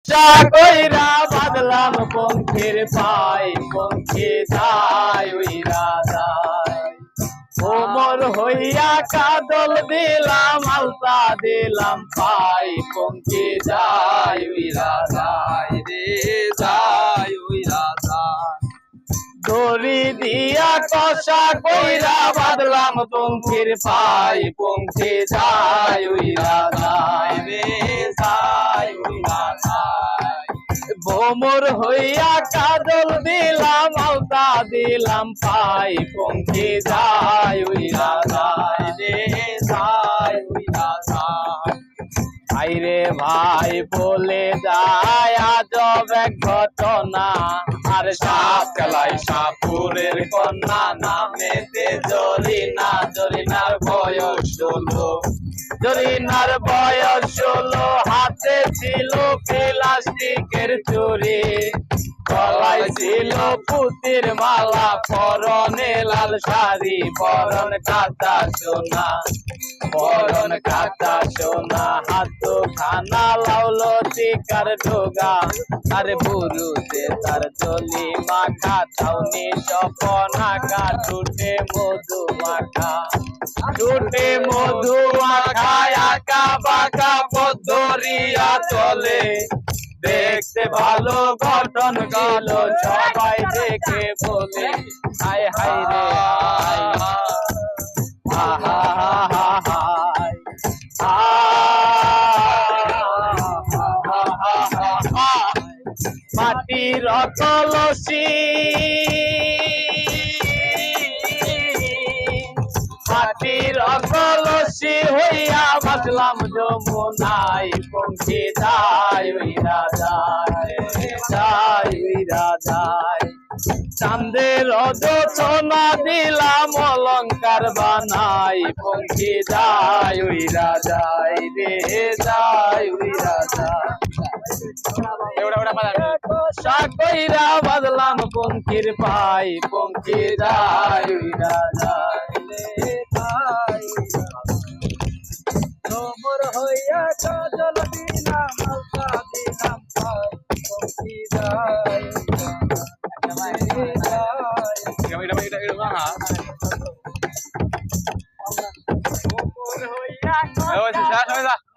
কইরা বাদলাম পঙ্খের পাই পঙ্খে যায় উইরা যায় ওমর হইয়া কাদল দিলাম আলতা দিলাম পাই পঙ্খে যায় উইরা যায় রে যায় উইরা যায় দড়ি দিয়া কষা কইরা বাদলাম পঙ্খের পাই পঙ্খে যায় উইরা যায় রে যায় উইরা যায় ভোমর হইয়া কাজল দিলাম আলতা দিলাম পাই পঙ্খে যায় উইরা যায় রে যায় উইরা যায় ভাইরে ভাই বলে যায় আজব এক ঘটনা আর সাপ খেলায় সাপুরের কন্যা নামেতে জরিনা জরিনার বয়স 16 জরিনার বয়স 16 হাতে ছিল প্লাস্টিকের চুরি গলায় ছিল পুতির মালা পরনে লাল শাড়ি পরন কাটা সোনা পরন কাটা সোনা হাত খানা লাউলো টিকার ঢোগা আর বুরুতে তার চলি মাখা ছাউনি সপনা কা টুটে মধু মাখা টুটে মধু মাখা আঁকা বাঁকা পদ্ধরিয়া চলে দেখতে ভালো গঠন গেল সবাই দেখে বলে হায় হায় রে আহা মাটির কলসি মাটির কলসি হইয়া বাজলাম যমুনাই পঙ্খে যায় উইরা যায় যায় উইরা যায় চাঁদের সোনা দিলাম অলঙ্কার বানাই পঙ্খে যায় উইরা যায় রে যায় উইরা যায় কইরা বাদলাম পঙ্খির পাই পঙ্খে যায় উইরা যায় তোমর হইয়া কাজল দিলাম আলতা দিলাম পাই পঙ্খে যায় হইয়া